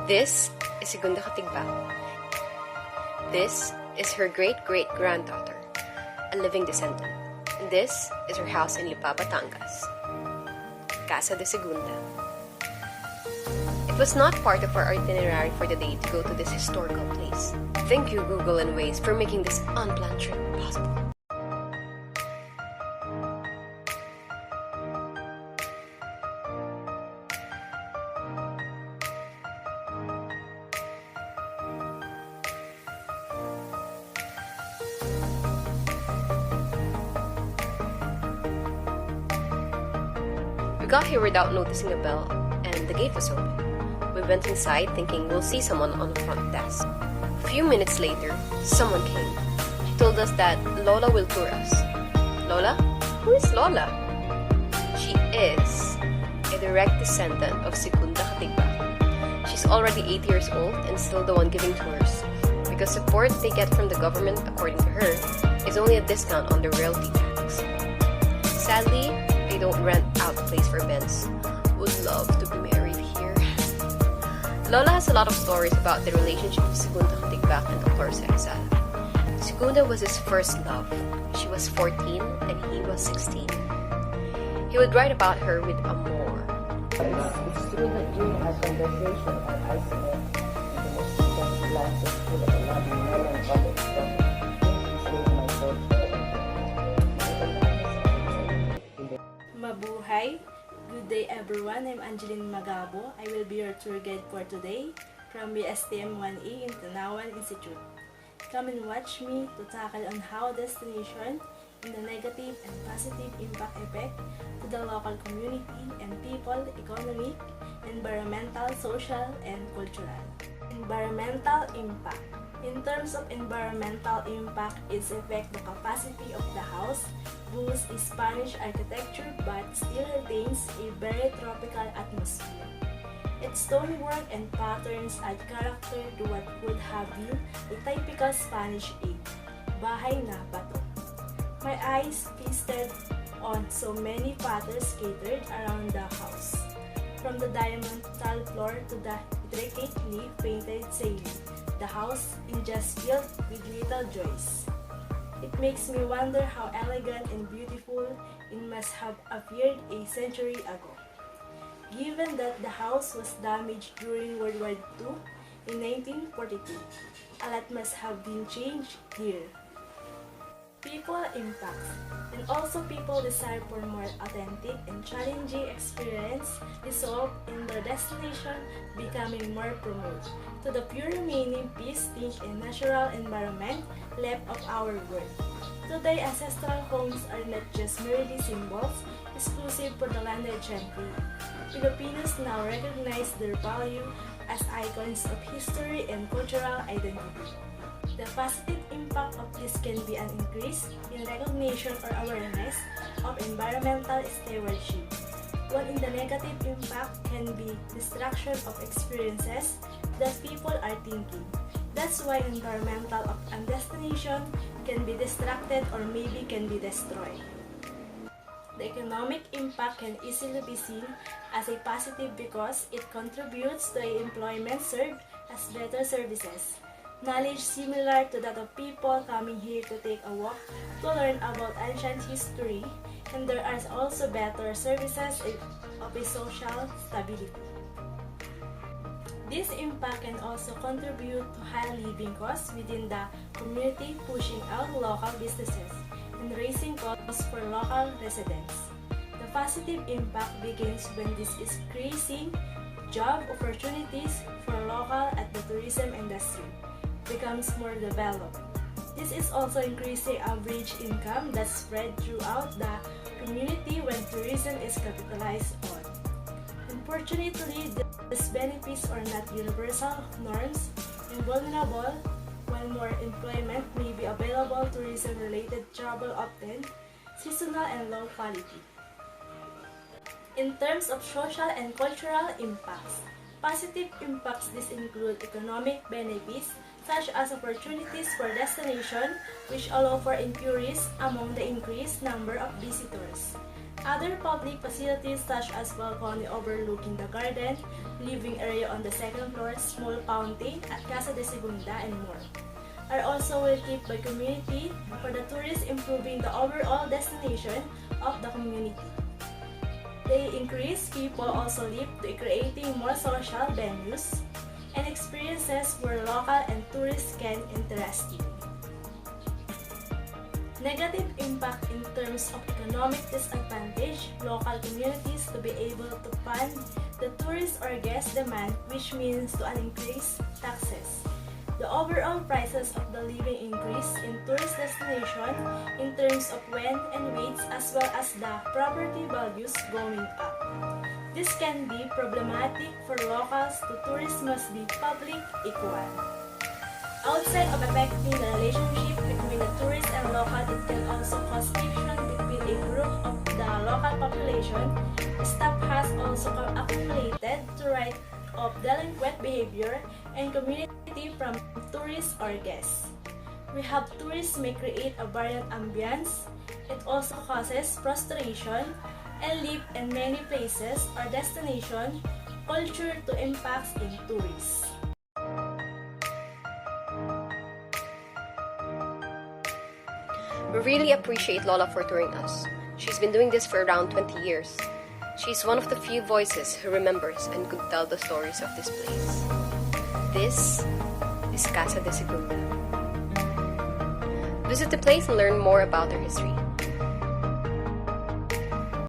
This is Segunda Katigbak. This is her great-great-granddaughter, a living descendant. And this is her house in Lipa, Batangas, Casa de Segunda. It was not part of our itinerary for the day to go to this historical place. Thank you, Google and Waze, for making this unplanned trip possible. We got here without noticing a bell, and the gate was open. We went inside thinking we'll see someone on the front desk. A few minutes later, someone came. She told us that Lola will tour us. Lola? Who is Lola? She is a direct descendant of Segunda Katigbak. She's already 8 years old and still the one giving tours, because support they get from the government, according to her, is only a discount on the realty tax. Sadly, they don't rent out the place for events. Would love to be married here. Lola has a lot of stories about the relationship of Segunda Katigbak and Dr. Rizal. Segunda was his first love. She was 14 and he was 16. He would write about her with amor. It's true that during our conversation at ICF, the most intense glances full of a lot of melancholy expression, things saved my soul. Mabuhay! Good day everyone, I'm Angeline Magabo. I will be your tour guide for today from Bstm 1E in Tanawan Institute. Come and watch me to tackle on how destination and the negative and positive impact effect to the local community and people, economic, environmental, social, and cultural. Environmental impact. In terms of environmental impact, its affect the capacity of the house, boosts Spanish architecture but still retains a very tropical atmosphere. Its stonework and patterns add character to what would have been a typical Spanish age, bahay na bato. My eyes feasted on so many patterns scattered around the house, from the diamond tile floor to the intricately painted ceiling. The house is just filled with little joys. It makes me wonder how elegant and beautiful it must have appeared a century ago. Given that the house was damaged during World War II in 1942, a lot must have been changed here. People impacts, and also people desire for more authentic and challenging experience result in their destination becoming more promoted to the pure remaining peace, and natural environment left of our world. Today, ancestral homes are not just merely symbols exclusive for the landed gentry. Filipinos now recognize their value as icons of history and cultural identity. The positive impact of this can be an increase in recognition or awareness of environmental stewardship, while in the negative impact can be destruction of experiences that people are thinking. That's why environmental of a destination can be distracted or maybe can be destroyed. The economic impact can easily be seen as a positive because it contributes to employment served as better services. Knowledge similar to that of people coming here to take a walk to learn about ancient history, and there are also better services of a social stability. This impact can also contribute to high living costs within the community, pushing out local businesses and raising costs for local residents. The positive impact begins when this is creating job opportunities for local at the tourism industry becomes more developed. This is also increasing average income that's spread throughout the community when tourism is capitalized on. Unfortunately, these benefits are not universal norms and vulnerable. While more employment may be available, tourism-related travel often seasonal and low quality. In terms of social and cultural impacts, positive impacts this include economic benefits such as opportunities for destination which allow for increase among the increased number of visitors. Other public facilities such as balcony overlooking the garden, living area on the second floor, small fountain at Casa de Segunda, and more are also well kept by community for the tourists, improving the overall destination of the community. They increase people also live to creating more social venues and experiences where local and tourists can interest you. Negative impact in terms of economic disadvantage, local communities to be able to fund the tourist or guest demand, which means to an increased taxes. The overall prices of the living increase in tourist destination in terms of rent and rates, as well as the property values going up. This can be problematic for locals to tourists must be public equal. Outside of affecting the relationship between the tourist and local, it can also cause friction between a group of the local population. Staff has also accumulated to write of delinquent behavior and community from tourists or guests. We have tourists may create a variant ambience. It also causes frustration and live in many places or destination culture to impacts in tourists. We really appreciate Lola for touring us. She's been doing this for around 20 years. She's one of the few voices who remembers and could tell the stories of this place. This is Casa de Segunda. Visit the place and learn more about their history.